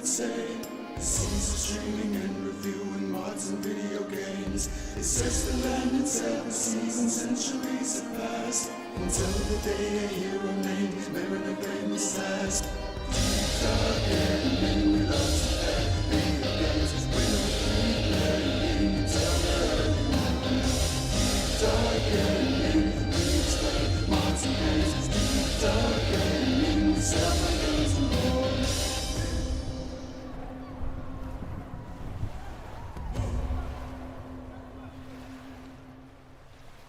it say? Caesar streaming and reviewing mods and video games. It says the land in 7 seasons, centuries have passed, until the day a hero named Mariner famous task. Deep dark gaming, we love to play video games. We don't keep playing until the early morning. Deep dark gaming, we explain mods and games. Deep dark gaming, we sell my games and more.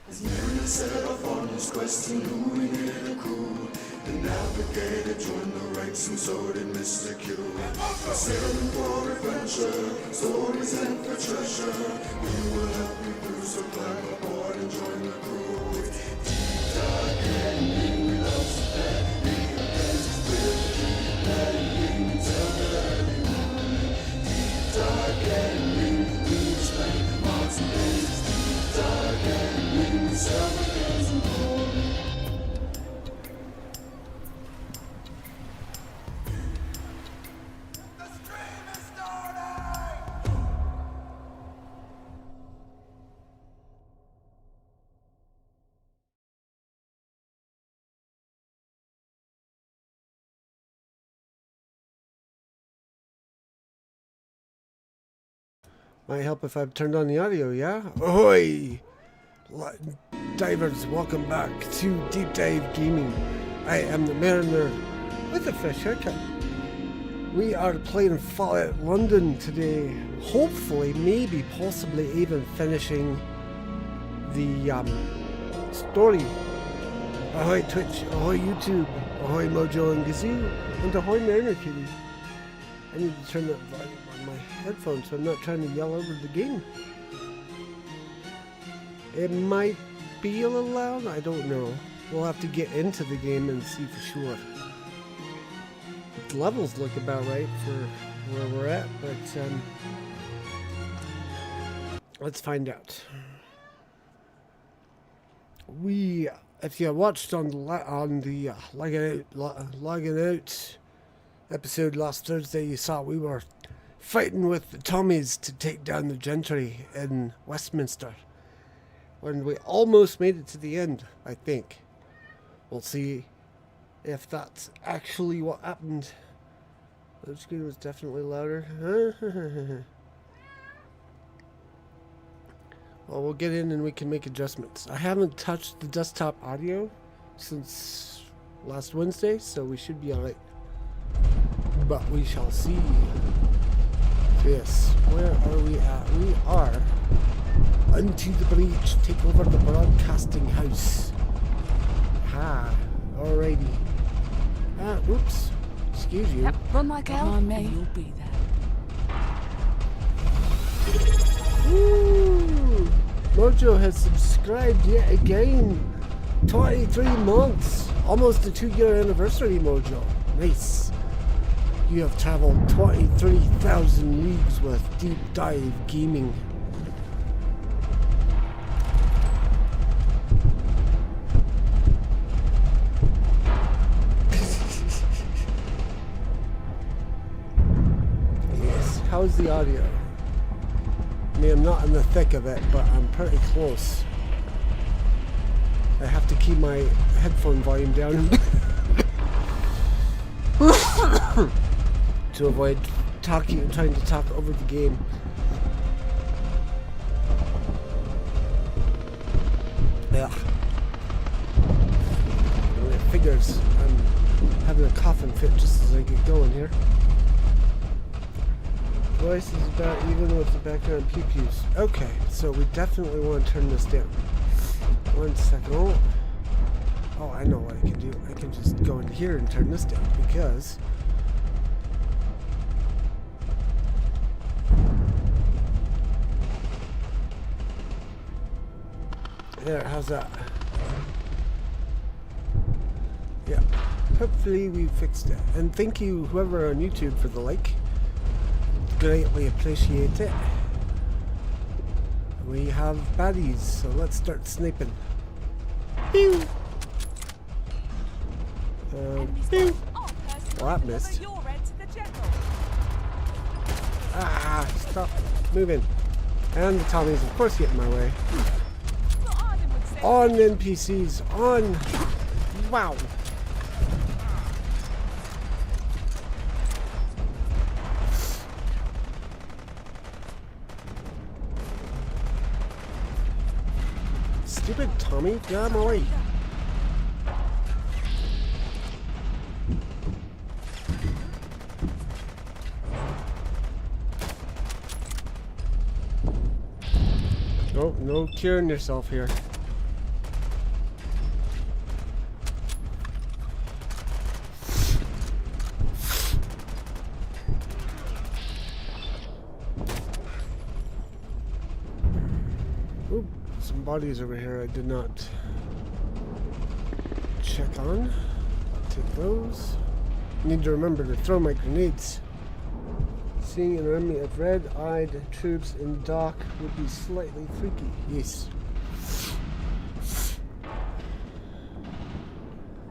As Mariner set off on his quest to illuminate a crew, the navigator joined the ranks and so did Mr. Q. Sailing for adventure, stories and for treasure. We will help you through, so climb aboard and join the crew. Deep dark gaming, we love to play video games. We'll keep playing until the early morning. Deep dark gaming, we explain mods and games. Deep dark gaming, we sell the games and more. Might help if I've turned on the audio, yeah? Ahoy! Divers, welcome back to Deep Dive Gaming. I am the Mariner with a fresh haircut. We are playing Fallout London today. Hopefully, maybe, possibly even finishing the story. Ahoy Twitch, ahoy YouTube, ahoy Mojo and Gazoo, and ahoy Mariner Kitty. I need to turn that volume on my headphones so I'm not trying to yell over the game. It might be a little loud, I don't know. We'll have to get into the game and see for sure. The levels look about right for where we're at, but let's find out. If you watched on the logging out episode last Thursday, you saw we were fighting with the Tommies to take down the gentry in Westminster. When we almost made it to the end, I think. We'll see if that's actually what happened. The screen was definitely louder. Well, we'll get in and we can make adjustments. I haven't touched the desktop audio since last Wednesday, so we should be alright. But we shall see. Yes, where are we at? We are onto the breach. Take over the broadcasting house. Alrighty. Oops. Excuse you. Yep, run like hell. On me. You'll be there. Woo! Mojo has subscribed yet again. 23 months. Almost a 2-year anniversary, Mojo. Nice. You have traveled 23,000 leagues with Deep Dive Gaming. Yes, how's the audio? I mean, I'm not in the thick of it, but I'm pretty close. I have to keep my headphone volume down. To avoid trying to talk over the game. Yeah. It figures I'm having a coughing fit just as I get going here. Voice is about even with the background pew-pews. Okay, so we definitely want to turn this down. 1 second. Oh, I know what I can do. I can just go in here and turn this down because there, how's that? Yeah, hopefully we fixed it. And thank you, whoever on YouTube, for the like. Greatly appreciate it. We have baddies, so let's start sniping. Pew! Pew! Well, that missed. Ah, stop moving. And the Tommies, of course, get in my way. On NPCs, on. Wow. Stupid Tommy, get out of my way. Nope, no curing yourself here. Oop, some bodies over here I did not check on. I'll take those. Need to remember to throw my grenades. Seeing an army of red-eyed troops in dock would be slightly freaky. Yes.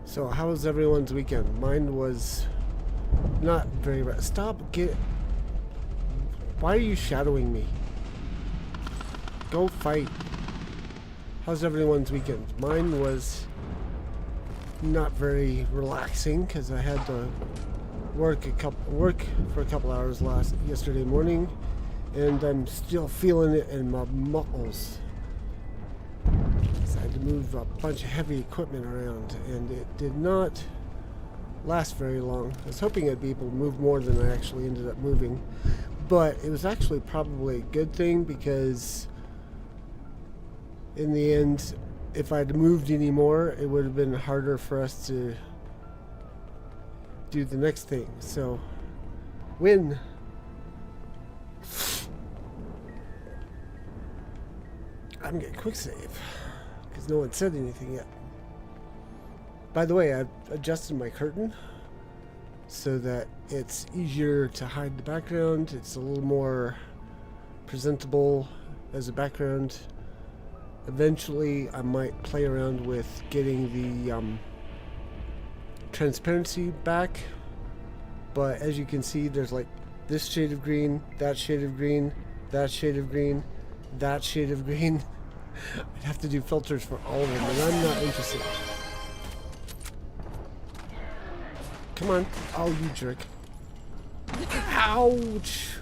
So, how was everyone's weekend? Mine was not very bad. Stop! Why are you shadowing me? Go fight. How's everyone's weekend? Mine was not very relaxing because I had to work for a couple hours yesterday morning, and I'm still feeling it in my muscles. So I had to move a bunch of heavy equipment around, and it did not last very long. I was hoping I'd be able to move more than I actually ended up moving, but it was actually probably a good thing, because in the end, if I'd moved any more, it would have been harder for us to do the next thing. So, win. I'm getting quick save because no one said anything yet. By the way, I've adjusted my curtain so that it's easier to hide the background. It's a little more presentable as a background. Eventually, I might play around with getting the transparency back, but as you can see, there's like this shade of green, that shade of green, that shade of green, that shade of green. I'd have to do filters for all of them, and I'm not interested. Come on. Oh, you jerk. Ouch.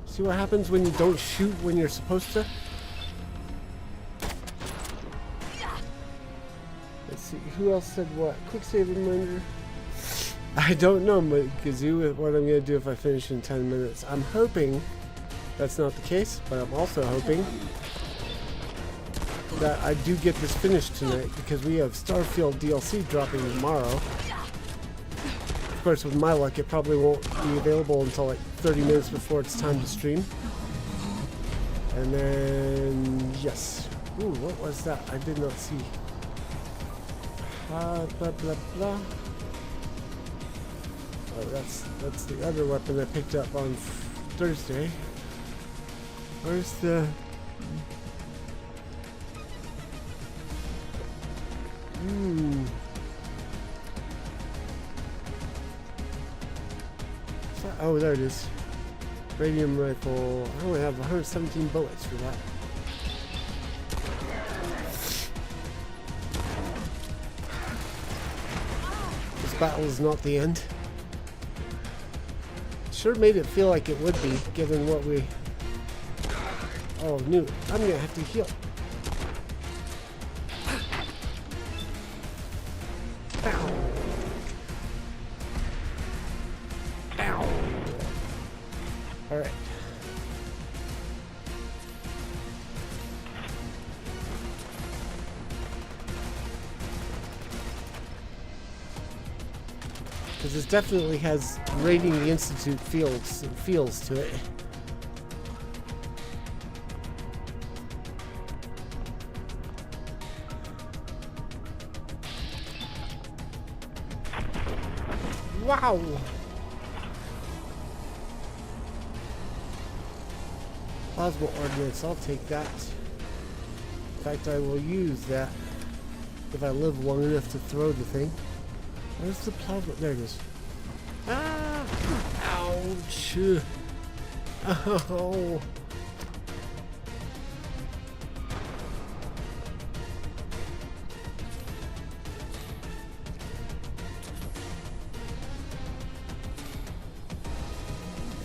See what happens when you don't shoot when you're supposed to? Let's see, who else said what? Quick save reminder. I don't know, Gazoo, what I'm going to do if I finish in 10 minutes. I'm hoping that's not the case, but I'm also hoping that I do get this finished tonight, because we have Starfield DLC dropping tomorrow. Of course, with my luck, it probably won't be available until like 30 minutes before it's time to stream. And then, yes. Ooh, what was that? I did not see. Blah, blah, blah. Oh, that's the other weapon I picked up on Thursday. Where's the... Oh, there it is. Radium rifle. I only have 117 bullets for that. This battle is not the end. Sure made it feel like it would be, given what we... Oh, no. I'm gonna have to heal. Ow. Ow. Alright. Because this definitely has Raiding the Institute feels to it. Wow! Plasma ordnance, I'll take that. In fact, I will use that if I live long enough to throw the thing. Where's the plasma? There it is. Ah! Ouch! Oh.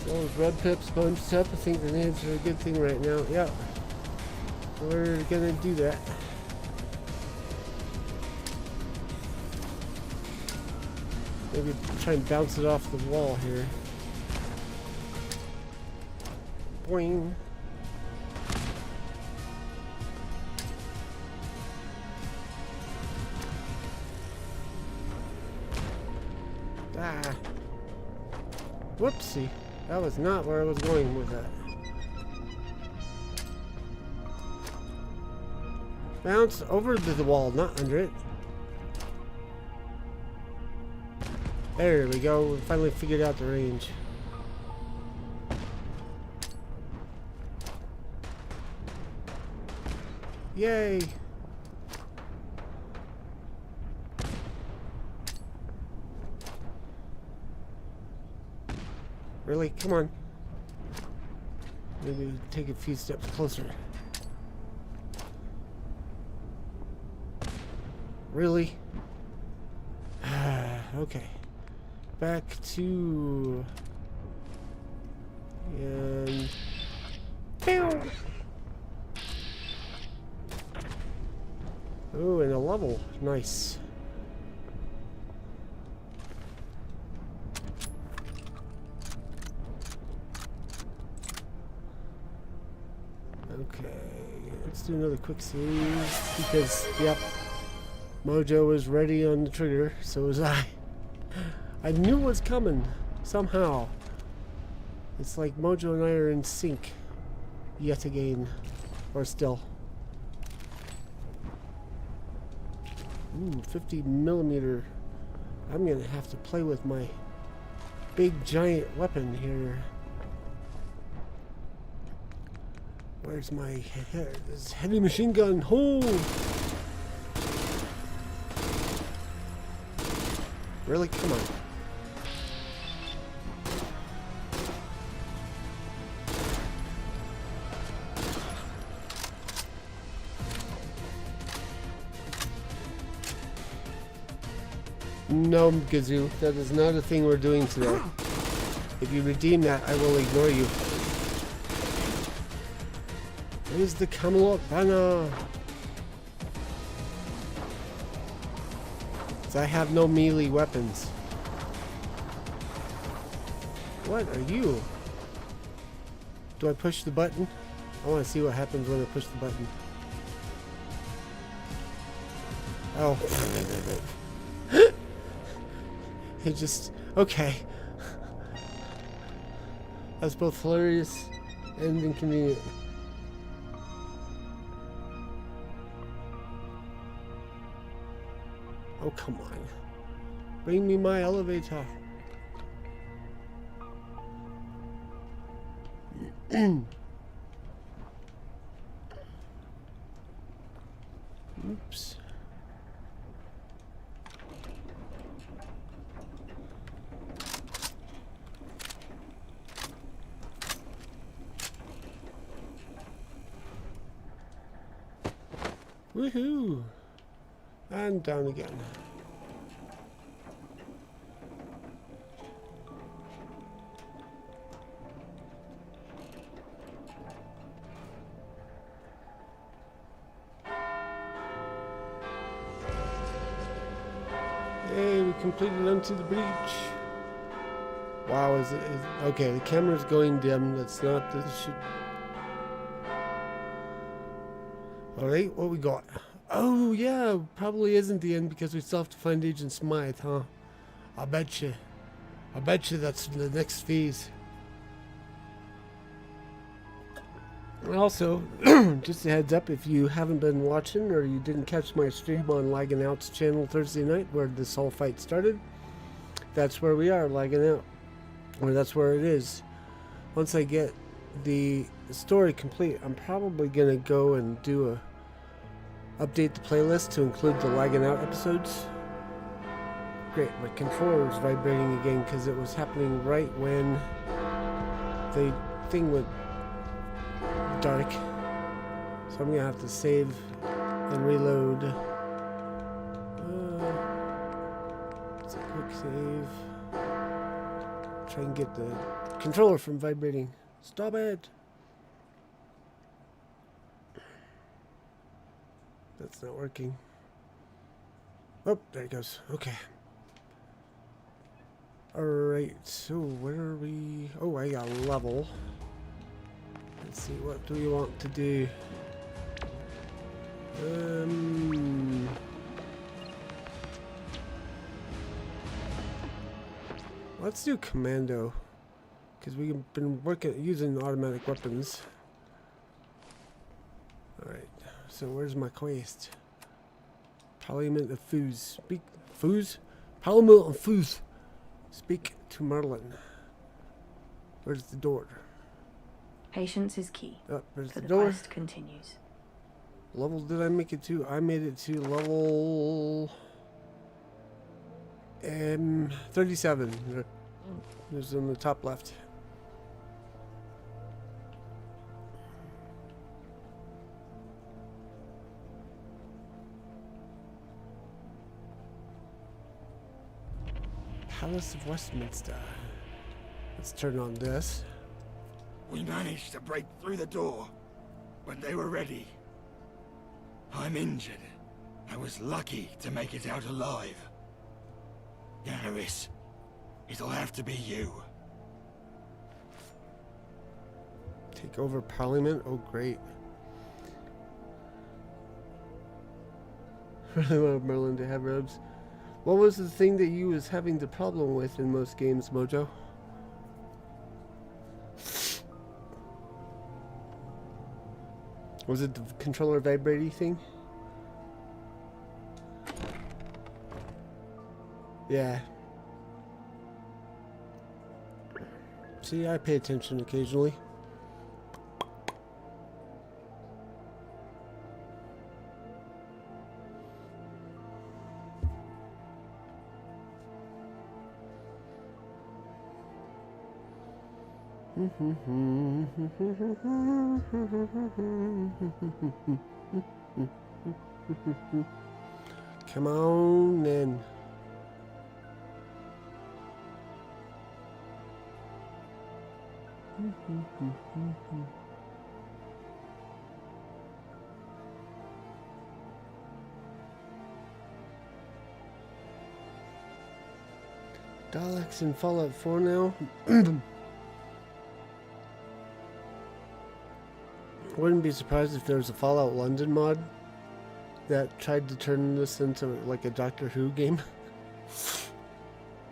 Those red pips bunched up. I think grenades are a good thing right now. Yeah. We're gonna do that. Maybe try and bounce it off the wall here. Boing. Ah. Whoopsie. That was not where I was going with that. Bounce over to the wall, not under it. There we go. We finally figured out the range. Yay! Really? Come on. Maybe take a few steps closer. Really? Okay. Back to... And... Pew! Oh, and a level. Nice. Okay, let's do another quick save because, yep, Mojo was ready on the trigger, so was I. I knew it was coming, somehow. It's like Mojo and I are in sync, yet again, or still. Ooh, 50mm. I'm gonna have to play with my big giant weapon here. Where's my this heavy machine gun? Hold! Really? Come on. No, Gazoo, that is not a thing we're doing today. If you redeem that, I will ignore you. Where's the Camelot banner? I have no melee weapons. What are you? Do I push the button? I want to see what happens when I push the button. Oh. It just... Okay. That's both hilarious and inconvenient. Oh, come on. Bring me my elevator. Oops. Woohoo! And down again. Hey, we completed onto the breach. Wow, is okay, the camera's going dim. That's not the should. Alright, what we got? Oh yeah, probably isn't the end because we still have to find Agent Smythe, huh? I bet you that's the next phase. Also, just a heads up, if you haven't been watching or you didn't catch my stream on Lagging Out's channel Thursday night where this whole fight started, that's where we are, Lagging Out. Or that's where it is. Once I get the story complete, I'm probably going to go and do update the playlist to include the Lagging Out episodes. Great, my controller was vibrating again because it was happening right when they thing went dark. So I'm gonna have to save and reload. It's a quick save. Try and get the controller from vibrating. Stop it! That's not working. Oh, there it goes. Okay. Alright, so where are we? Oh, I got a level. Let's see, what do we want to do? Let's do commando, because we've been using automatic weapons. Alright, so where's my quest? Parliament of Foos. Speak. Foos? Parliament of Foos. Speak to Merlin. Where's the door? Patience is key. Oh, there's For the the door. quest continues. Level did I make it to? I made it to level 37. There's on the top left. Palace of Westminster. Let's turn on this. We managed to break through the door when they were ready. I'm injured. I was lucky to make it out alive. Garrus, it'll have to be you. Take over Parliament? Oh, great. Really want Merlin to have robes. What was the thing that you was having the problem with in most games, Mojo? Was it the controller vibrating thing? Yeah. See, I pay attention occasionally. Come on then. Daleks in Fallout 4 now. Wouldn't be surprised if there was a Fallout London mod that tried to turn this into like a Doctor Who game.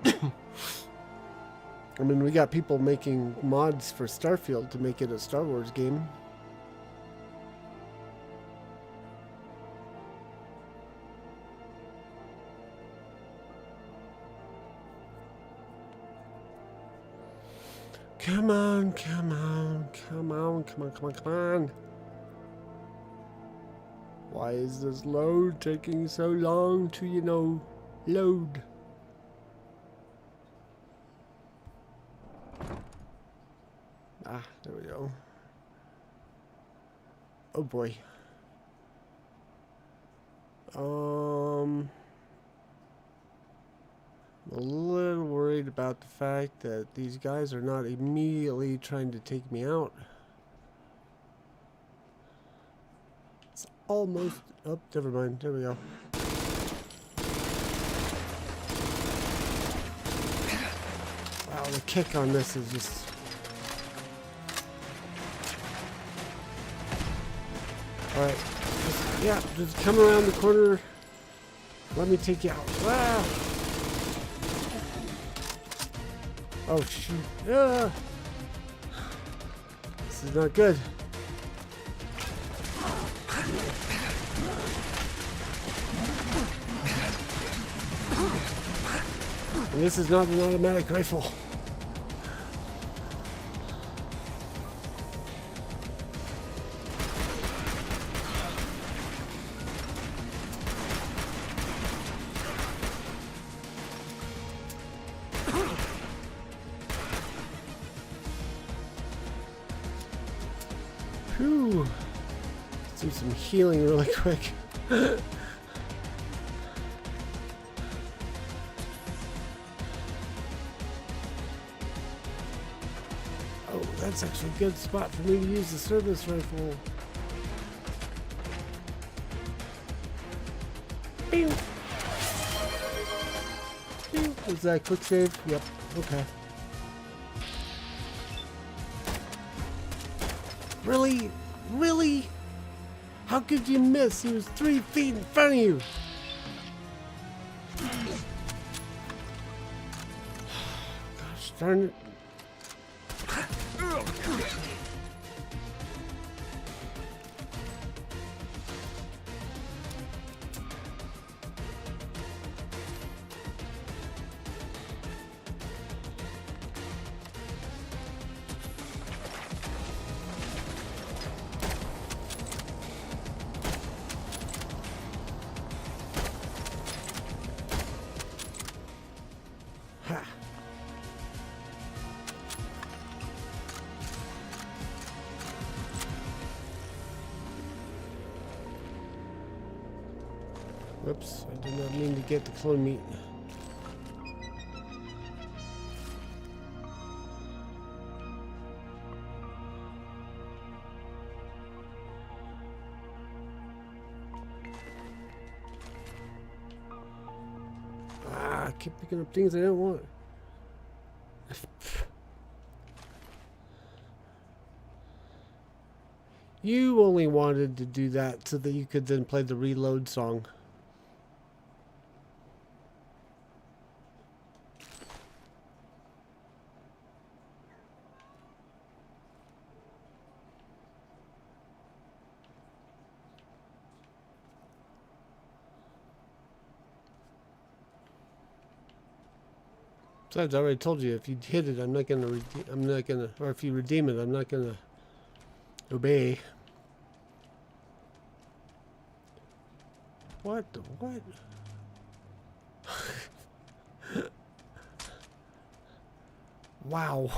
I mean, we got people making mods for Starfield to make it a Star Wars game. Come on, come on, come on, come on, come on, come on. Why is this load taking so long to, you know, load? Ah, there we go. Oh boy. I'm a little worried about the fact that these guys are not immediately trying to take me out. It's almost... Oh, never mind. There we go. Wow, the kick on this is just... Alright. Just come around the corner. Let me take you out. Ah! Oh shoot. Ah. This is not good. And this is not an automatic rifle. Whew. Let's do some healing really quick. Oh, that's actually a good spot for me to use the service rifle. Pew! Pew! Is that a quick save? Yep. Okay. Really? Really? How could you miss? He was 3 feet in front of you. Gosh darn it. Ha. Whoops, I did not mean to get the clone meat. Ah, I keep picking up things I don't want. You only wanted to do that so that you could then play the reload song. Besides, I already told you if you hit it, I'm not gonna, or if you redeem it, I'm not gonna obey. What the what? Wow.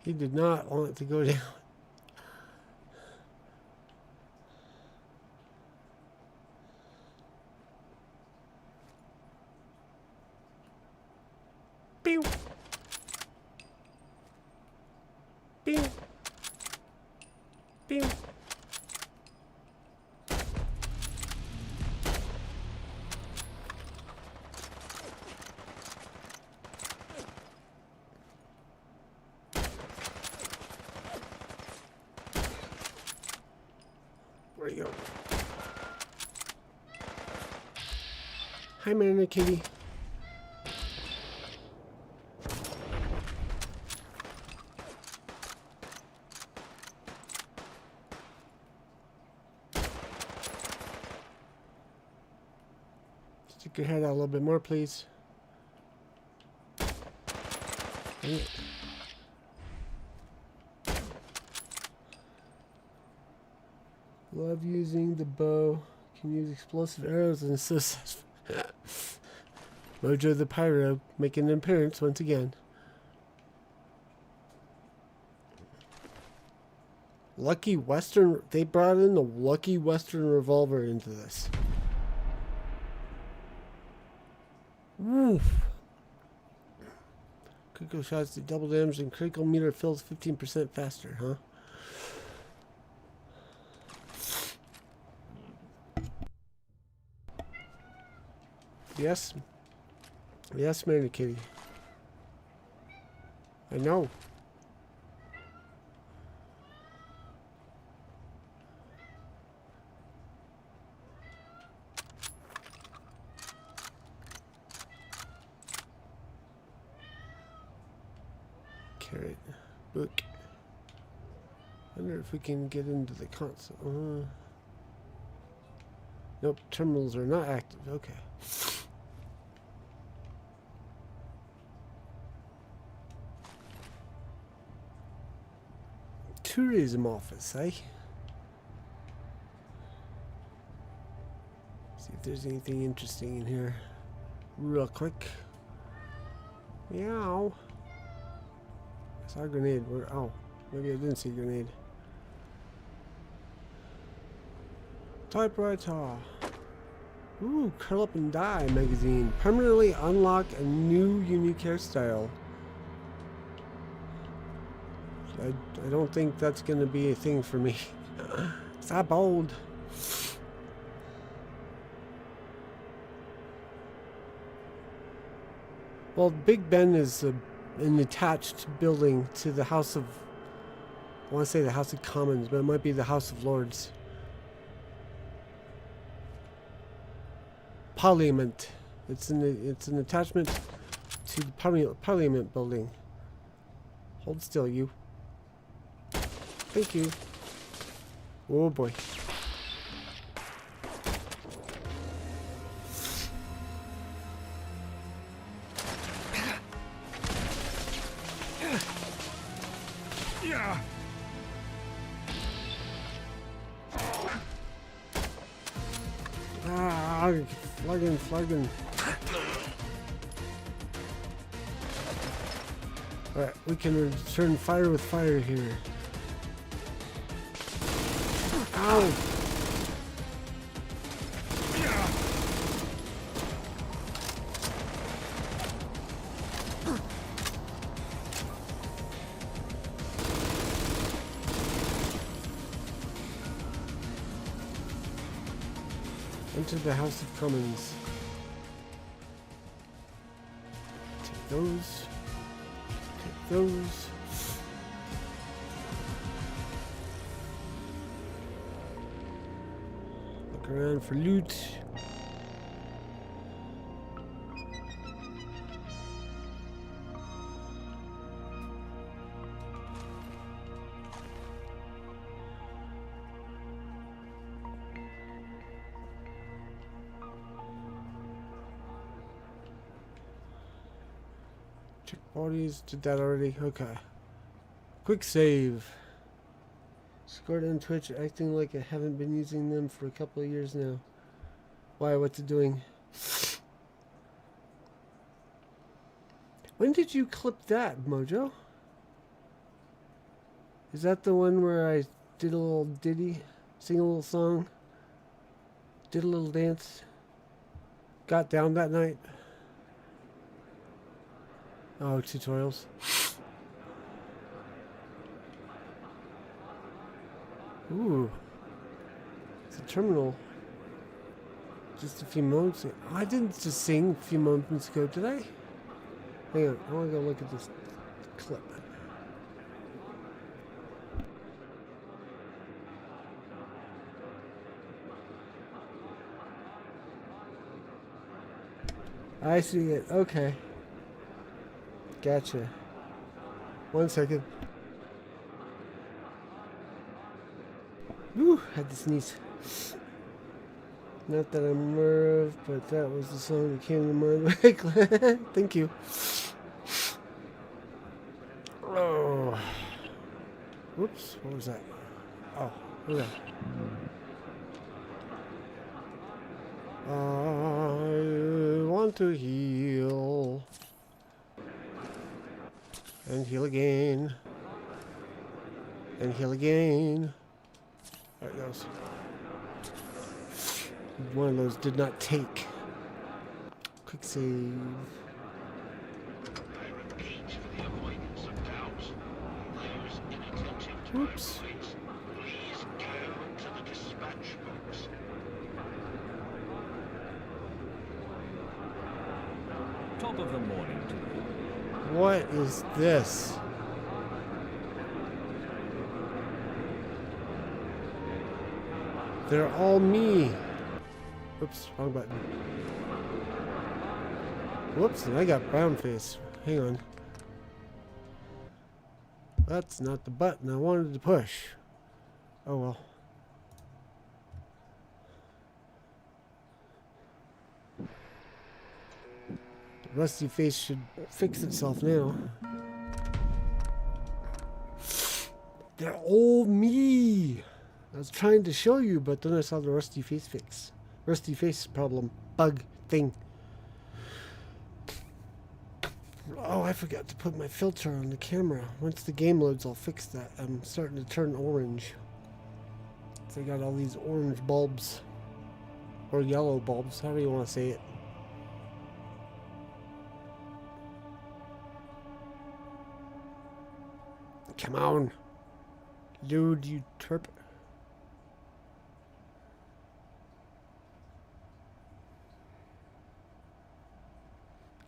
He did not want it to go down. Pew. Pew. Pew. Where you go? Hi, Marina Kitty. Stick your head out a little bit more, please. Dang it. Love using the bow. Can use explosive arrows and assist. Mojo the Pyro making an appearance once again. Lucky Western. They brought in the Lucky Western revolver into this. Woof. Critical shots do double damage and critical meter fills 15% faster, huh? Yes. Yes, Mary Kitty. I know. Carrot. Book. I wonder if we can get into the console. Nope, terminals are not active. Okay. Tourism office, eh? See if there's anything interesting in here. Real quick. Meow. Saw a grenade. Where? Oh, maybe I didn't see a grenade. Typewriter. Ooh, Curl Up and Die magazine. Permanently unlock a new unique hairstyle. I don't think that's going to be a thing for me. Stop bold. Well, Big Ben is an attached building to the House of... I want to say the House of Commons, but it might be the House of Lords. Parliament. It's an attachment to the Parliament building. Hold still, you. Thank you. Oh boy. Yeah. Ah, flagging. Alright, we can return fire with fire here. Ow! Enter the House of Commons. Take those. Take those. Look around for loot. Check bodies. Did that already? Okay. Quick save. Scored on Twitch, acting like I haven't been using them for a couple of years now. Why? What's it doing? When did you clip that, Mojo? Is that the one where I did a little ditty, sing a little song, did a little dance, got down that night? Oh, tutorials. Ooh. It's a terminal. Just a few moments ago. I didn't just sing a few moments ago, did I? Hang on, I want to go look at this clip. I see it. Okay. Gotcha. 1 second. Woo! Had to sneeze. Not that I'm aware of, but that was the song that came to mind. Thank you. Oh. Whoops. What was that? Oh. Okay. I want to heal. And heal again. And heal again. There it goes. One of those did not take. Quick save. Oops. Top of the morning to you. What is this? They're all me. Oops, wrong button. Whoops, and I got brown face. Hang on. That's not the button I wanted to push. Oh well. Rusty face should fix itself now. They're all me. I was trying to show you, but then I saw the rusty face fix. Rusty face problem. Bug thing. Oh, I forgot to put my filter on the camera. Once the game loads, I'll fix that. I'm starting to turn orange. So I got all these orange bulbs. Or yellow bulbs, however you want to say it. Come on. Load, you terp.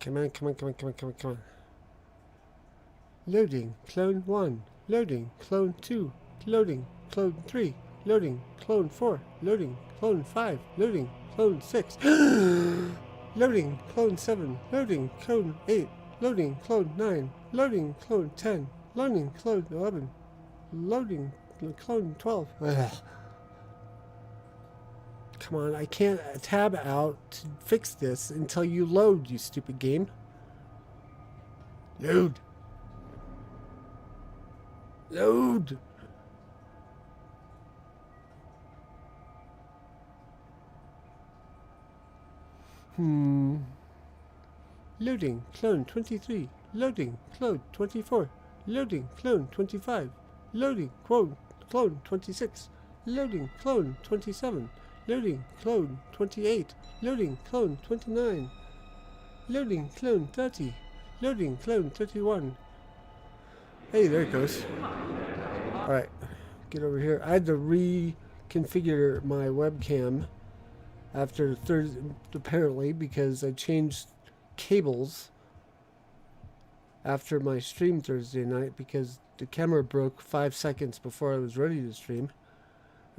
Come on, come on, come on, come on, come on, come on. Loading, clone 1. Loading, clone 2. Loading, clone 3. Loading, clone 4. Loading, clone 5. Loading, clone 6. Loading, clone 7. Loading, clone 8. Loading, clone 9. Loading, clone 10. Loading, clone 11. Loading, clone 12. Ugh. Come on, I can't tab out to fix this until you load, you stupid game. Load. Load. Loading, clone 23. Loading, clone 24. Loading, clone 25. Loading, clone 26. Loading, clone 27. Loading, clone 28. Loading, clone 29. Loading, clone 30. Loading, clone 31. Hey, there it goes. Alright, get over here. I had to reconfigure my webcam after Thursday, apparently, because I changed cables after my stream Thursday night because the camera broke 5 seconds before I was ready to stream.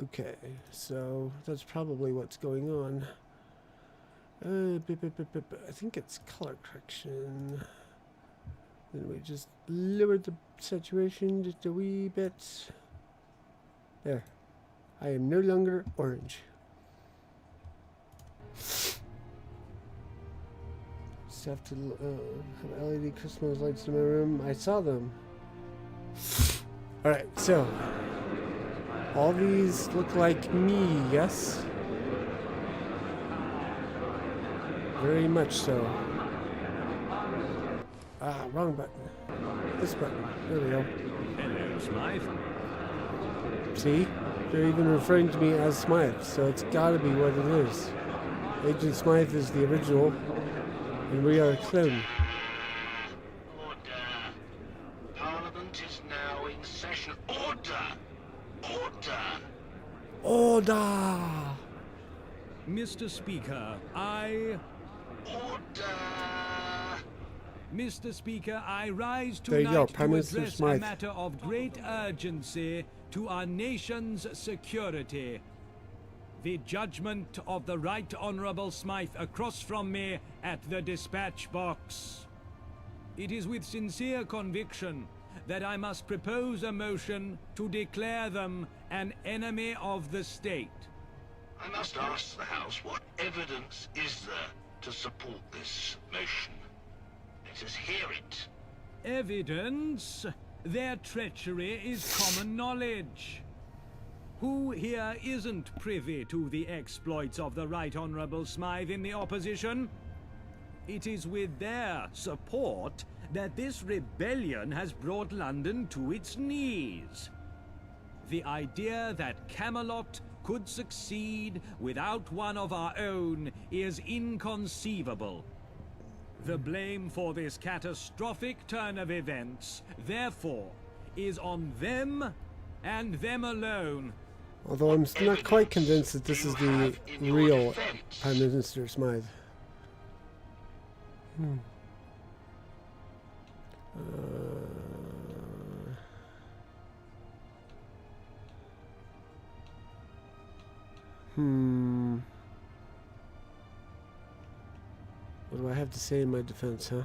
Okay, so that's probably what's going on. I think it's color correction. Then we just lowered the saturation just a wee bit. There. I am no longer orange. Just have to have LED Christmas lights in my room. I saw them. Alright, so all these look like me, yes? Very much so. Ah, wrong button. This button. There we go. Hello, Smythe. See? They're even referring to me as Smythe, so it's gotta be what it is. Agent Smythe is the original, and we are a clone. Order. Parliament is now in session. Order! Order! Order! Mr. Speaker, Order! Mr. Speaker, I rise There you tonight go, to Prime Minister address a Smythe. matter of great urgency to our nation's security. The judgment of the Right Honourable Smythe across from me at the dispatch box. It is with sincere conviction that I must propose a motion to declare them an enemy of the state. I must ask the House, what evidence is there to support this motion? Let us hear it. Evidence? Their treachery is common knowledge. Who here isn't privy to the exploits of the Right Honourable Smythe in the opposition? It is with their support that this rebellion has brought London to its knees. The idea that Camelot could succeed without one of our own is inconceivable. The blame for this catastrophic turn of events, therefore, is on them and them alone. Although I'm not quite convinced that this is the real Prime Minister Smythe. What do I have to say in my defense, huh?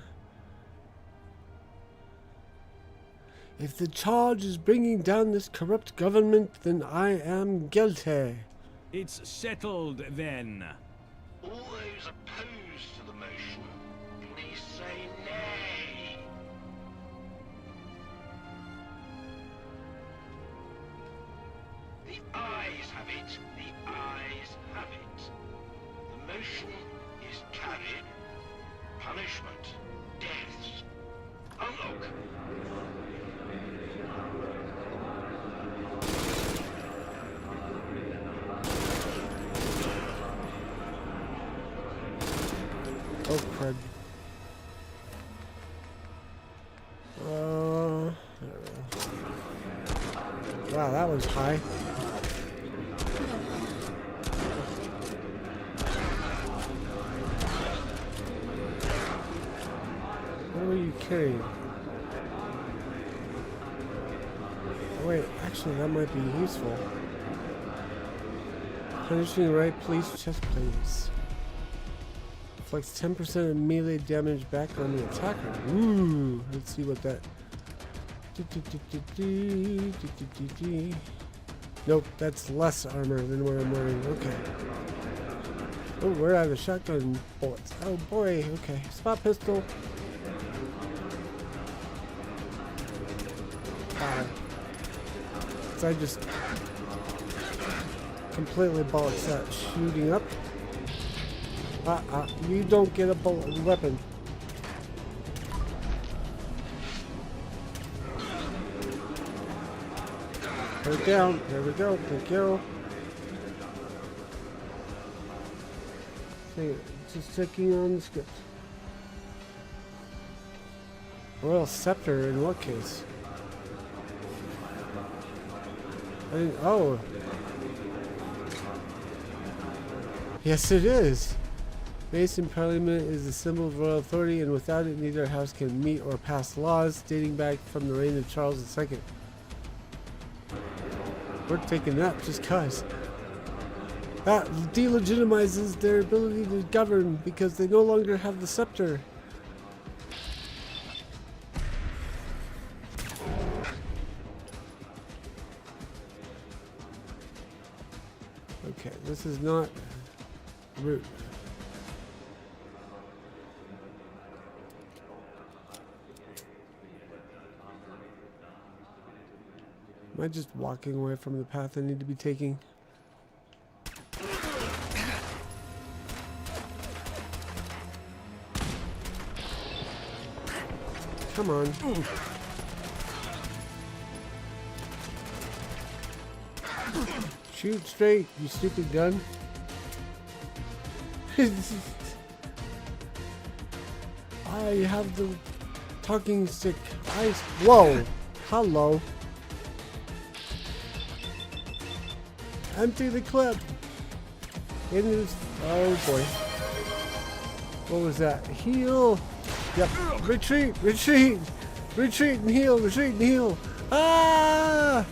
If the charge is bringing down this corrupt government, then I am guilty. It's settled then. All those opposed to the motion, please say nay. The ayes have it. The ayes have it. The motion is carried. Punishment, death, Wow, that was high. What are you carrying? Oh, wait, actually that might be useful. Punishing the right police chest plates. Inflicts 10% of melee damage back on the attacker. Ooh, let's see what that. Nope, that's less armor than what I'm wearing. Okay. Oh, we're out of shotgun bullets. Oh boy, okay. Spot pistol. So I just completely bollocks that shooting up. You don't get a weapon. Put it down. There we go. Thank you. Okay, just checking on the script. Royal Scepter in what case? Oh. Yes, it is. Mace in Parliament is a symbol of royal authority, and without it, neither house can meet or pass laws dating back from the reign of Charles II. We're taking that just cause. That delegitimizes their ability to govern because they no longer have the scepter. Okay, this is not route. Am I just walking away from the path I need to be taking? Come on. Shoot straight, you stupid gun. I have the talking stick. Whoa! Hello. Empty the clip. It is. Oh boy. What was that? Heal. Yep. Retreat. Retreat. Retreat and heal. Retreat and heal. Ah!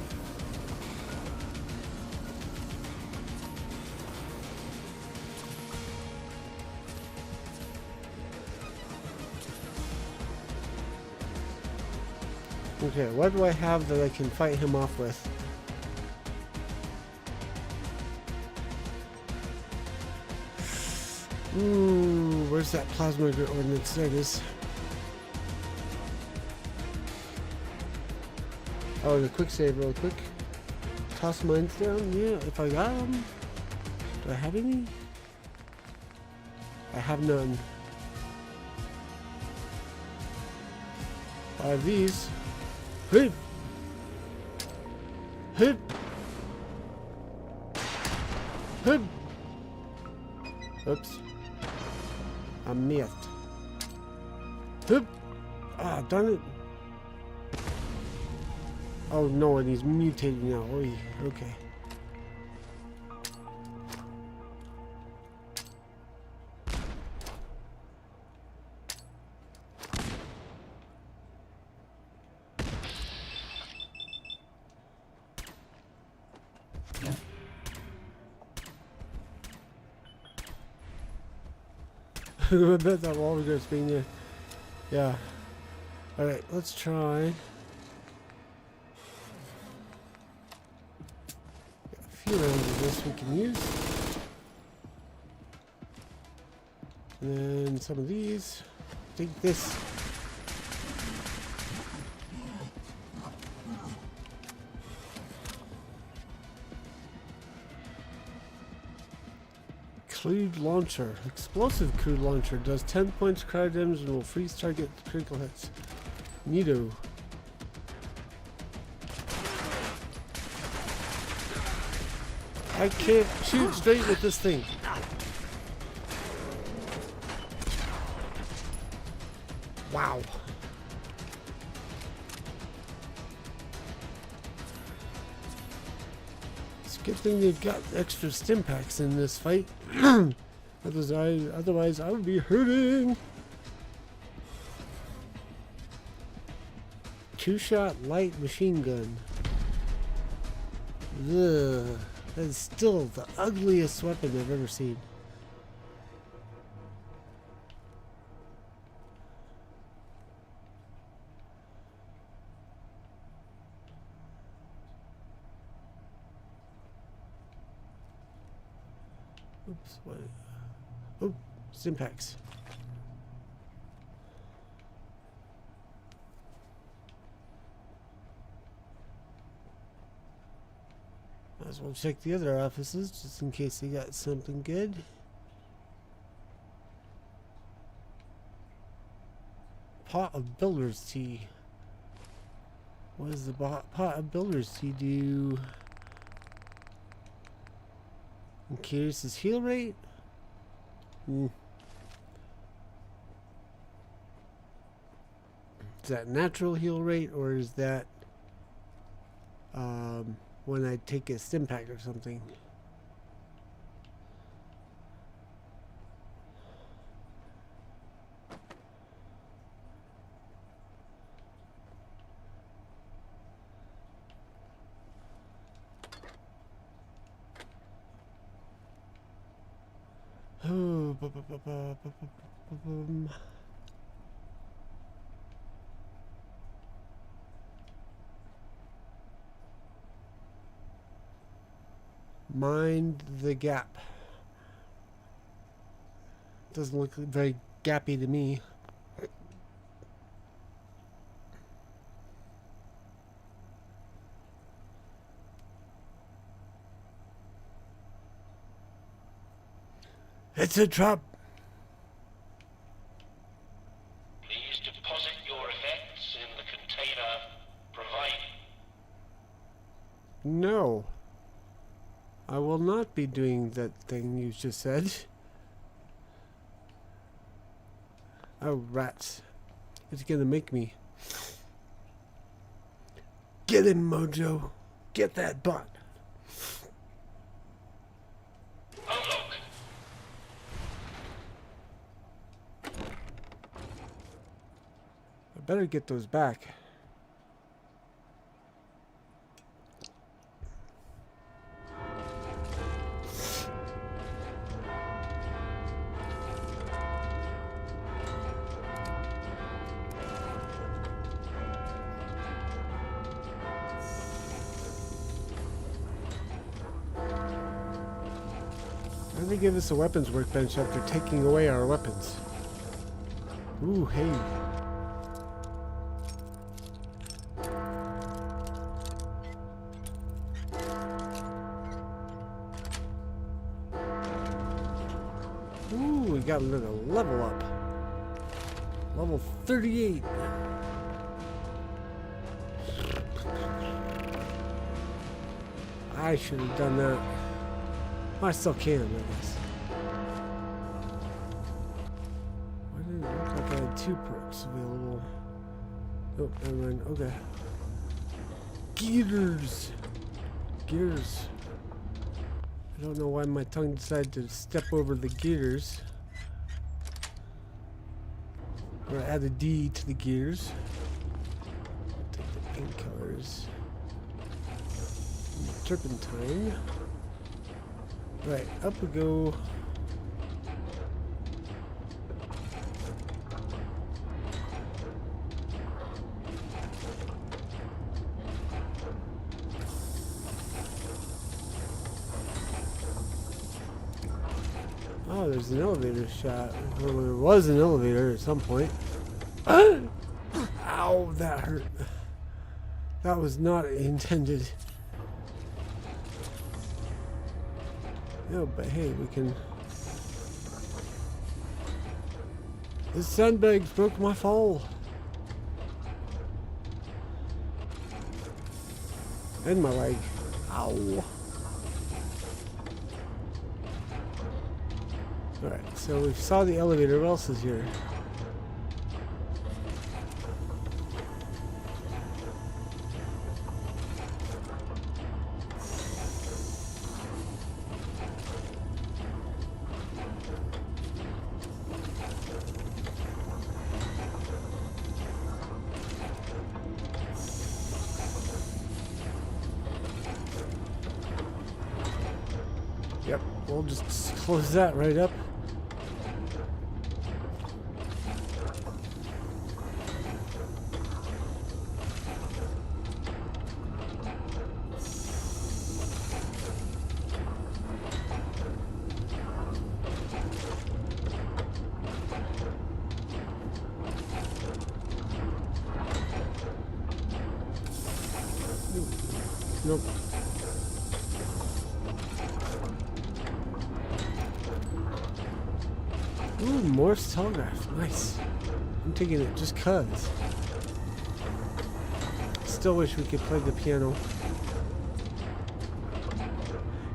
Okay, what do I have that I can fight him off with? Ooh, where's that plasma ordnance? There it is. Oh, the quick save real quick. Toss mines down. Yeah, if I got them. Do I have any? I have none. I have these. Hip! Hip! Hip! Oops. I missed. Hip! Ah, darn it. Oh no, and he's mutating now. Oy, okay. I bet that wall was going to spin there. Yeah. Alright, let's try. Got a few rounds of this we can use. And then some of these. Take this. Crude launcher. Explosive crude launcher does 10 points cryo damage and will freeze target critical hits. Neato. I can't shoot straight with this thing. Wow. Good thing they've got extra stim packs in this fight. Otherwise I would be hurting. Two-shot light machine gun. Ugh. That is still the ugliest weapon I've ever seen. Oops, what? Oh, Stimpaks. Might as well check the other offices just in case they got something good. Pot of builder's tea. What does the pot of builder's tea do? Increases heal rate? Is that natural heal rate, or is that when I take a stim pack or something? Oh, mind the gap. Doesn't look very gappy to me. It's a trap. Please deposit your effects in the container provided. No. I will not be doing that thing you just said. Oh, rats. It's gonna make me. Get him, Mojo. Get that butt. Oh, look! I better get those back. Why did they give us a weapons workbench after taking away our weapons? Ooh, hey. Ooh, we got another level up. Level 38. I should have done that. I still can, I guess. Why did it look like I had 2 perks available? Oh, never mind. Okay. Gears. Gears. I don't know why my tongue decided to step over the gears. Or add a D to the gears. Take the painkillers. Turpentine. Right, up we go. Oh, there's an elevator shot. Well, there was an elevator at some point. Ow, that hurt. That was not intended. No, but hey, we can... This sandbags broke my fall. And my leg. Ow. Alright, so we saw the elevator. What else is here? we'll just close that right up. Nope. Ooh, Morse telegraph. Nice. I'm taking it just cuz. Still wish we could play the piano.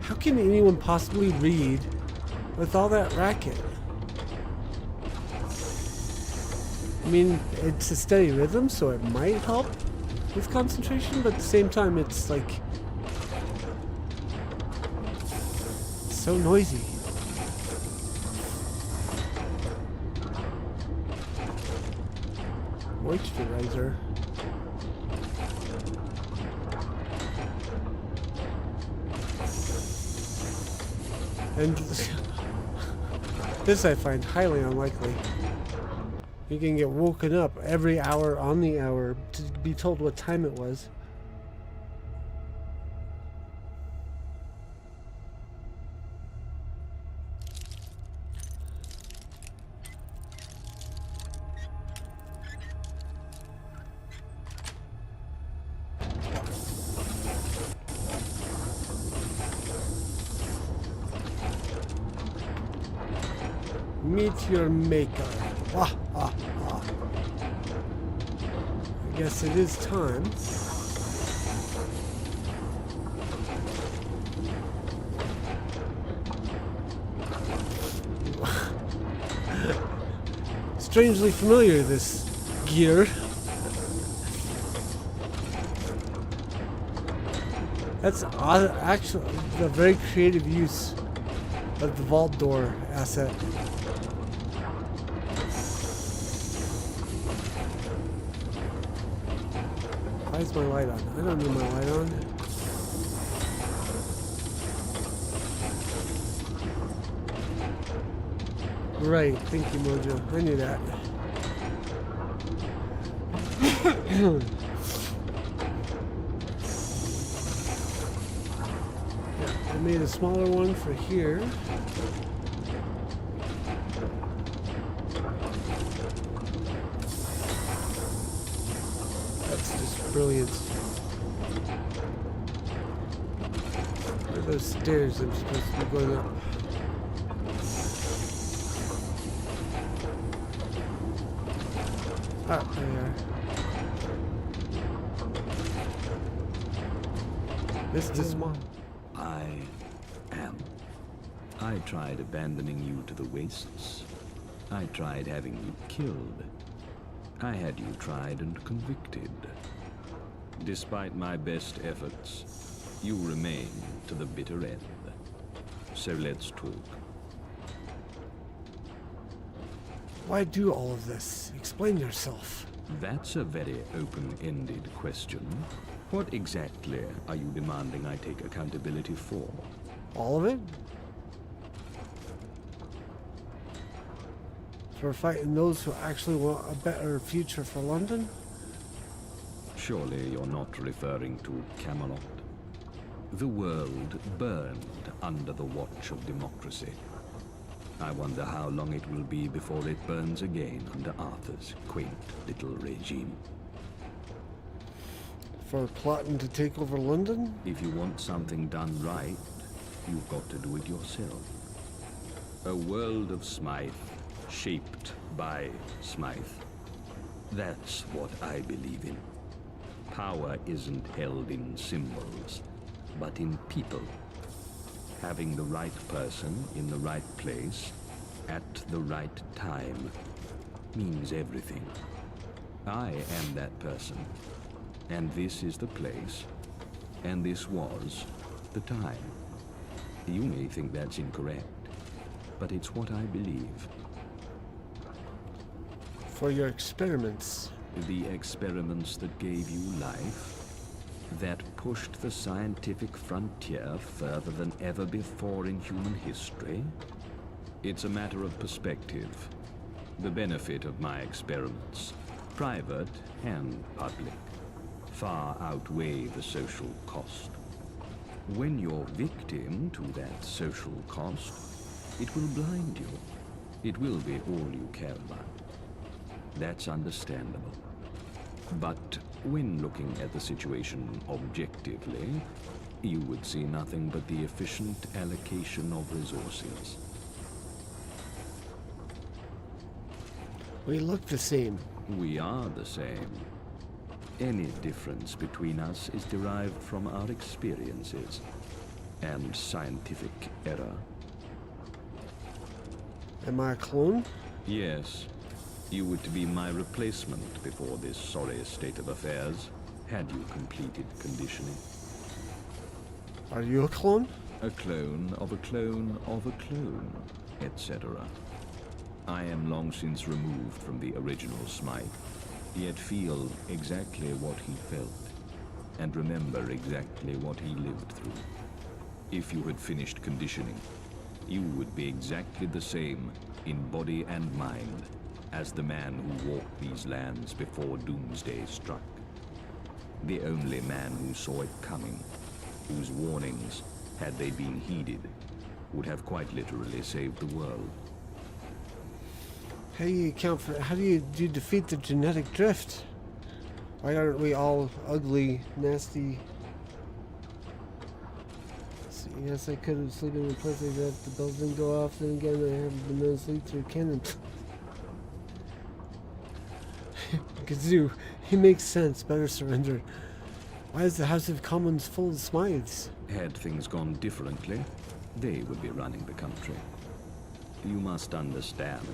How can anyone possibly read with all that racket? I mean, it's a steady rhythm, so it might help with concentration, but at the same time, it's like so noisy. Moisturizer. And this I find highly unlikely. You can get woken up every hour on the hour to be told what time it was. Meet your maker. Ah, ah, ah. I guess it is time. Strangely familiar, this gear. That's actually a very creative use of the vault door asset. Why is my light on? I don't need my light on. Right, thank you, Mojo. I knew that. Yeah, I made a smaller one for here. Brilliant. Where are those stairs I'm supposed to be going up? Ah, there they are. This is one. I am. I tried abandoning you to the wastes. I tried having you killed. I had you tried and convicted. Despite my best efforts, you remain to the bitter end. So let's talk. Why do all of this? Explain yourself. That's a very open-ended question. What exactly are you demanding I take accountability for? All of it? For fighting those who actually want a better future for London? Surely you're not referring to Camelot. The world burned under the watch of democracy. I wonder how long it will be before it burns again under Arthur's quaint little regime. For plotting to take over London? If you want something done right, you've got to do it yourself. A world of Smythe, shaped by Smythe. That's what I believe in. Power isn't held in symbols, but in people. Having the right person in the right place at the right time means everything. I am that person, and this is the place, and this was the time. You may think that's incorrect, but it's what I believe. For your experiments. The experiments that gave you life, that pushed the scientific frontier further than ever before in human history? It's a matter of perspective. The benefit of my experiments, private and public, far outweigh the social cost. When you're victim to that social cost, it will blind you. It will be all you care about. That's understandable. But when looking at the situation objectively, you would see nothing but the efficient allocation of resources. We look the same. We are the same. Any difference between us is derived from our experiences and scientific error. Am I a clone? Yes. You were to be my replacement before this sorry state of affairs, had you completed conditioning. Are you a clone? A clone of a clone of a clone, etc. I am long since removed from the original Smythe, yet feel exactly what he felt, and remember exactly what he lived through. If you had finished conditioning, you would be exactly the same in body and mind as the man who walked these lands before Doomsday struck. The only man who saw it coming, whose warnings, had they been heeded, would have quite literally saved the world. How do you account for? How do you defeat the genetic drift? Why aren't we all ugly, nasty? So, yes, I could have slept in a place like that. The bells didn't go off. Then again, I haven't been known to sleep through cannon. Kazoo, he makes sense. Better surrender. Why is the House of Commons full of Smythes? Had things gone differently, they would be running the country. You must understand,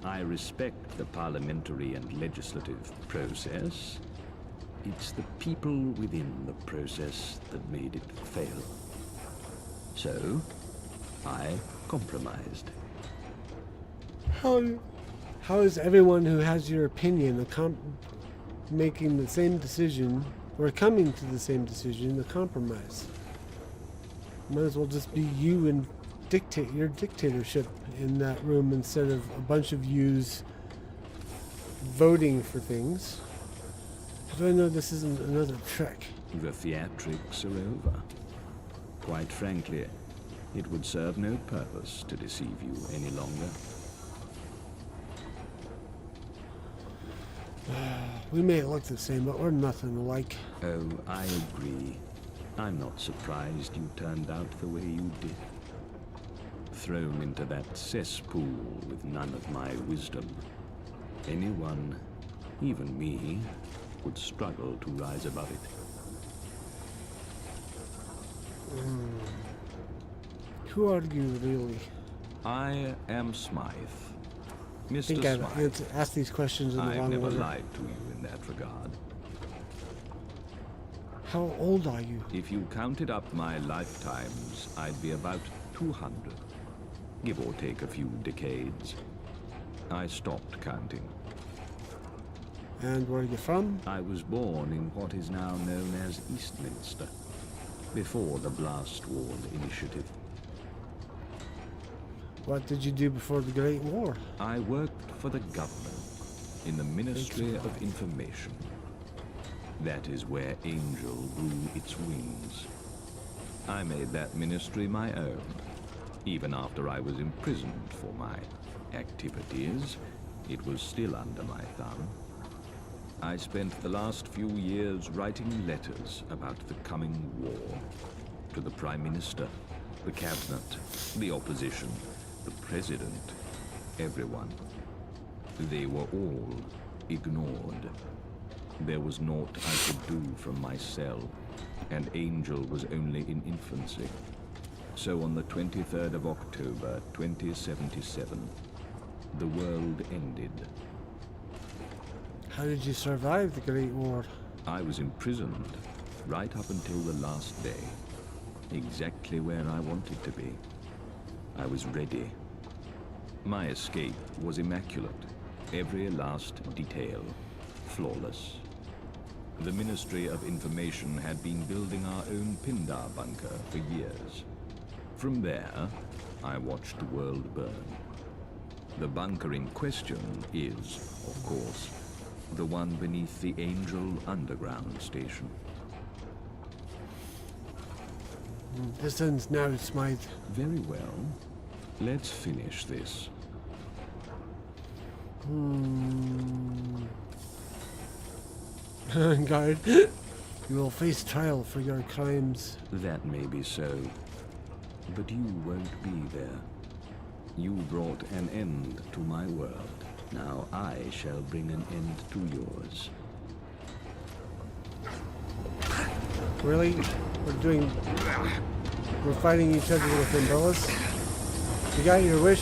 I respect the parliamentary and legislative process. It's the people within the process that made it fail. So, I compromised. How is everyone who has your opinion making the same decision, or coming to the same decision, a compromise? Might as well just be you and your dictatorship in that room instead of a bunch of yous voting for things. How do I know this isn't another trick? The theatrics are over. Quite frankly, it would serve no purpose to deceive you any longer. We may look the same, but we're nothing alike. Oh, I agree. I'm not surprised you turned out the way you did. Thrown into that cesspool with none of my wisdom, anyone, even me, would struggle to rise above it. Who are you, really? I am Smythe. I Mr. think Smythe. I've asked these questions in the I've wrong never order. lied to you in that regard. How old are you? If you counted up my lifetimes, I'd be about 200. Give or take a few decades. I stopped counting. And where are you from? I was born in what is now known as Eastminster, before the Blast Wall Initiative. What did you do before the Great War? I worked for the government in the Ministry of Information. That is where Angel grew its wings. I made that ministry my own, even after I was imprisoned for my activities. It was still under my thumb. I spent the last few years writing letters about the coming war to the Prime Minister, the Cabinet, the opposition, the President, everyone. They were all ignored. There was naught I could do from my cell, and Angel was only in infancy. So on the 23rd of October, 2077, the world ended. How did you survive the Great War? I was imprisoned right up until the last day, exactly where I wanted to be. I was ready. My escape was immaculate, every last detail flawless. The Ministry of Information had been building our own Pindar bunker for years. From there, I watched the world burn. The bunker in question is, of course, the one beneath the Angel Underground Station. This ends now, Smythe. Very well. Let's finish this. Guard, you will face trial for your crimes. That may be so, but you won't be there. You brought an end to my world. Now I shall bring an end to yours. Really? We're fighting each other with umbrellas? You got your wish?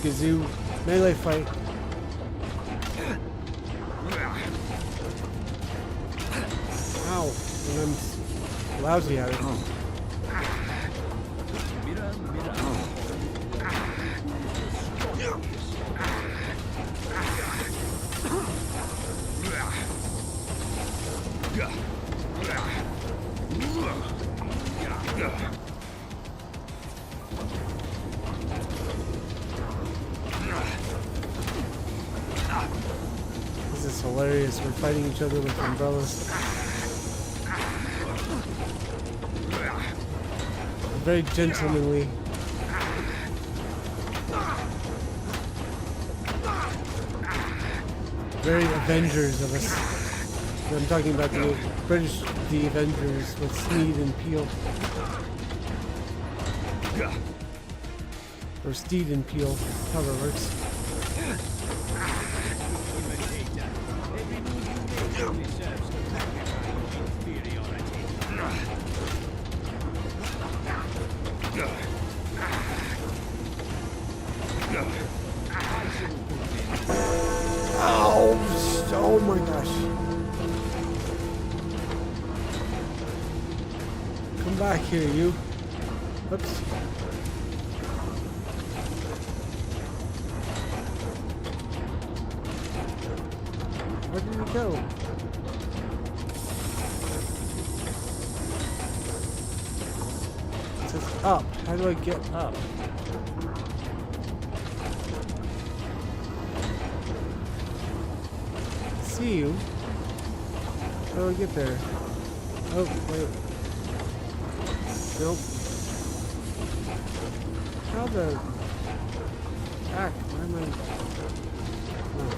Gazoo. Melee fight. Ow. And I'm lousy at it. This is hilarious. We're fighting each other with umbrellas. Very gentlemanly. Very Avengers of us. I'm talking about the British The Avengers with Sneed and Peel. Or Steed and Peel, however it works. Oh my gosh. Come back here, you. Oops. Where did he go? It says up. How do I get up? See you. How do I get there? Oh, wait. Nope. How the heck? Where am I? Oh.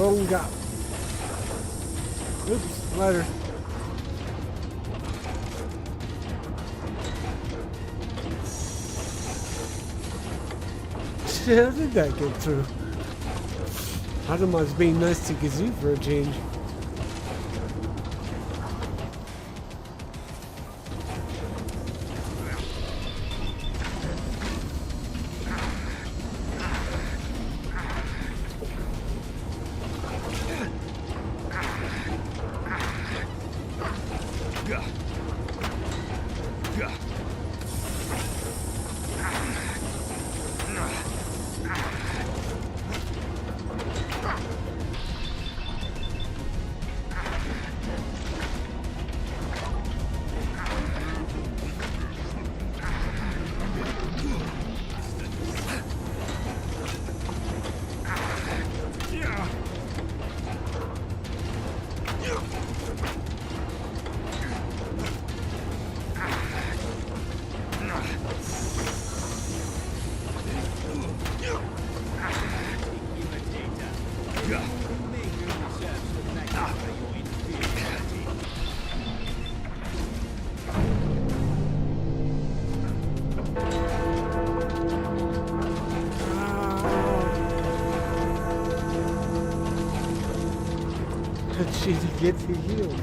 Wrong gap. Oops, ladder. How did that get through? Adam was being nice to Gazoo for a change. She to get to heal.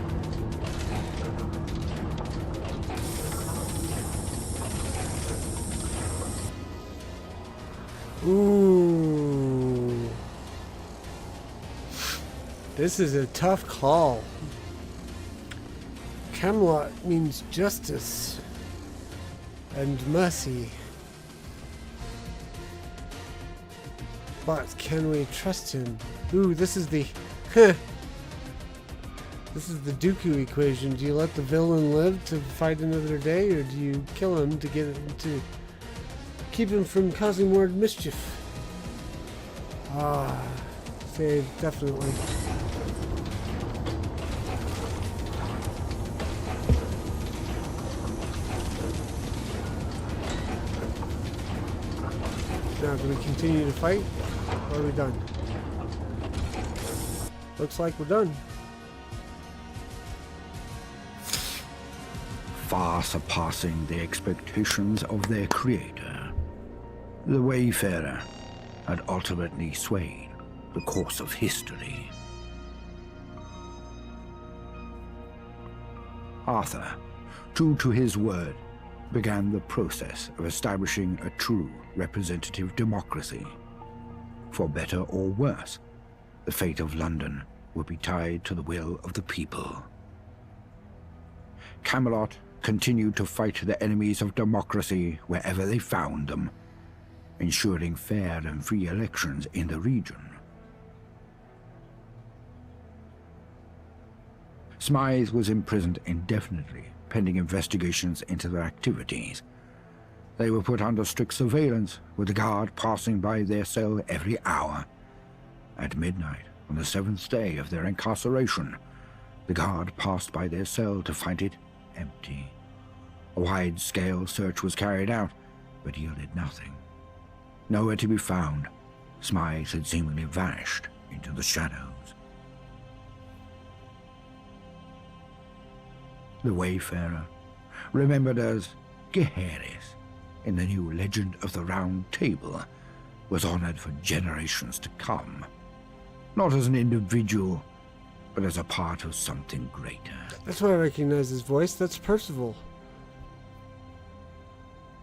Ooh. This is a tough call. Camelot means justice and mercy. But can we trust him? Ooh, this is the This is the Dooku equation. Do you let the villain live to fight another day, or do you kill him to get him to keep him from causing more mischief? Ah, save, definitely. Now, do we continue to fight, or are we done? Looks like we're done. Far surpassing the expectations of their creator, the Wayfarer had ultimately swayed the course of history. Arthur, true to his word, began the process of establishing a true representative democracy. For better or worse, the fate of London would be tied to the will of the people. Camelot continued to fight the enemies of democracy wherever they found them, ensuring fair and free elections in the region. Smythe was imprisoned indefinitely, pending investigations into their activities. They were put under strict surveillance, with a guard passing by their cell every hour. At midnight, on the 7th day of their incarceration, the guard passed by their cell to find it empty. A wide-scale search was carried out, but yielded nothing. Nowhere to be found, Smythe had seemingly vanished into the shadows. The Wayfarer, remembered as Gaheris in the new Legend of the Round Table, was honored for generations to come, not as an individual, but as a part of something greater. That's why I recognize his voice. That's Percival.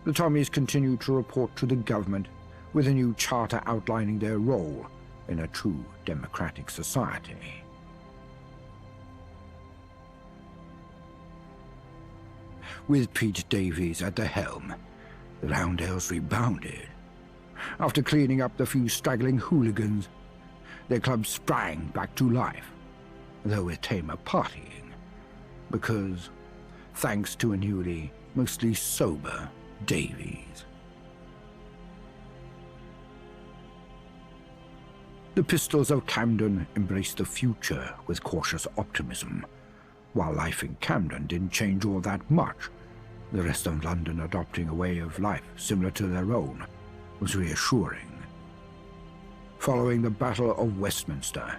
The Tommies continued to report to the government, with a new charter outlining their role in a true democratic society. With Pete Davies at the helm, the Roundels rebounded. After cleaning up the few straggling hooligans, their club sprang back to life, though with tamer partying, because, thanks to a newly, mostly sober Davies. The Pistols of Camden embraced the future with cautious optimism. While life in Camden didn't change all that much, the rest of London adopting a way of life similar to their own was reassuring. Following the Battle of Westminster,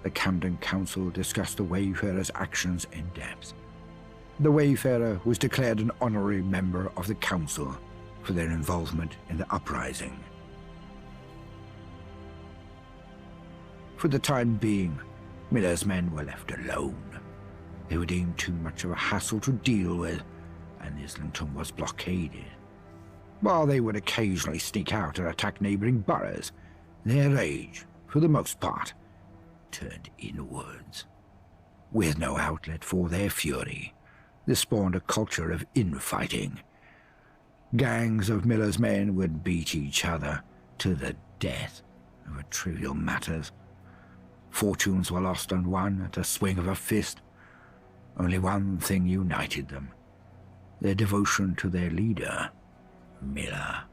the Camden Council discussed the Wayfarer's actions in depth. The Wayfarer was declared an honorary member of the Council for their involvement in the uprising. For the time being, Miller's men were left alone. They were deemed too much of a hassle to deal with, and Islington was blockaded. While they would occasionally sneak out and attack neighboring boroughs, their rage, for the most part, turned inwards. With no outlet for their fury, this spawned a culture of infighting. Gangs of Miller's men would beat each other to the death over trivial matters. Fortunes were lost and won at a swing of a fist. Only one thing united them: their devotion to their leader, Miller.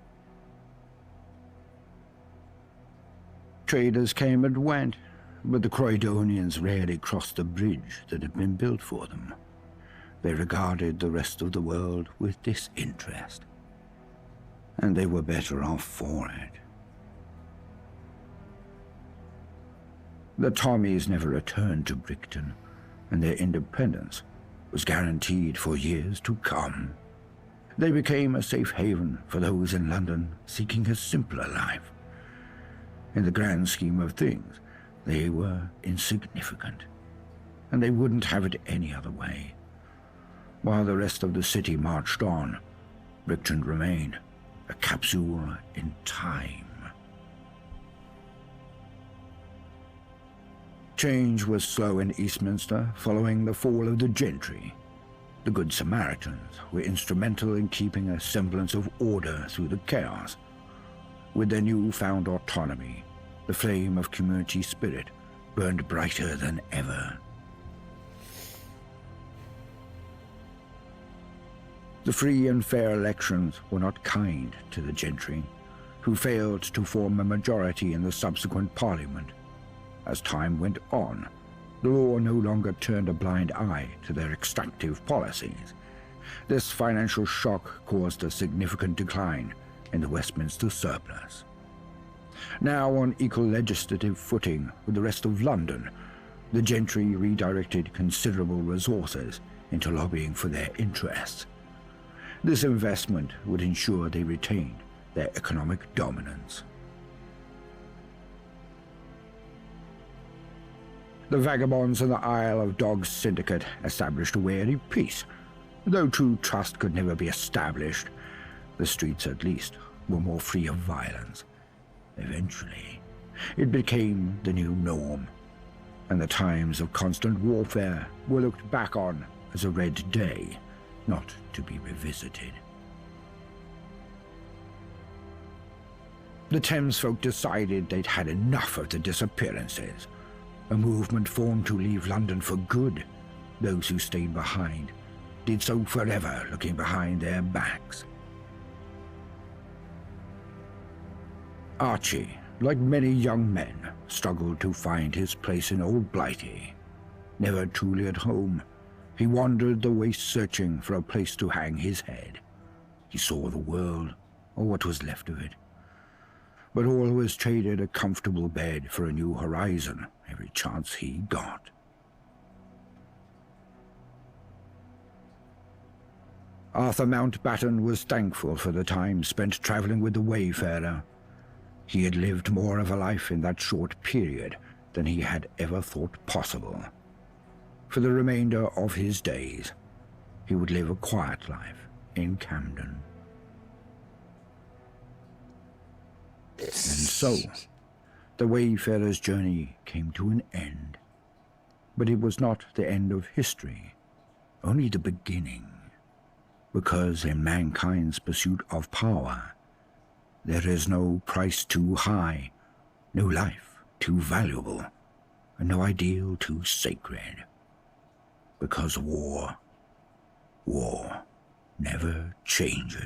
Traders came and went, but the Croydonians rarely crossed the bridge that had been built for them. They regarded the rest of the world with disinterest, and they were better off for it. The Tommies never returned to Brickton, and their independence was guaranteed for years to come. They became a safe haven for those in London seeking a simpler life. In the grand scheme of things, they were insignificant, and they wouldn't have it any other way. While the rest of the city marched on, Brickton remained a capsule in time. Change was slow in Eastminster following the fall of the gentry. The Good Samaritans were instrumental in keeping a semblance of order through the chaos. With their newfound autonomy, the flame of community spirit burned brighter than ever. The free and fair elections were not kind to the gentry, who failed to form a majority in the subsequent parliament. As time went on, the law no longer turned a blind eye to their extractive policies. This financial shock caused a significant decline in the Westminster surplus. Now on equal legislative footing with the rest of London, the gentry redirected considerable resources into lobbying for their interests. This investment would ensure they retained their economic dominance. The vagabonds in the Isle of Dogs syndicate established a wary peace. Though true trust could never be established, the streets at least were more free of violence. Eventually, it became the new norm, and the times of constant warfare were looked back on as a red day, not to be revisited. The Thames folk decided they'd had enough of the disappearances. A movement formed to leave London for good. Those who stayed behind did so forever, looking behind their backs. Archie, like many young men, struggled to find his place in Old Blighty. Never truly at home, he wandered the waste searching for a place to hang his head. He saw the world, or what was left of it, but always traded a comfortable bed for a new horizon every chance he got. Arthur Mountbatten was thankful for the time spent traveling with the Wayfarer. He had lived more of a life in that short period than he had ever thought possible. For the remainder of his days, he would live a quiet life in Camden. And so, the Wayfarer's journey came to an end. But it was not the end of history, only the beginning. Because in mankind's pursuit of power, there is no price too high, no life too valuable, and no ideal too sacred. Because war never changes.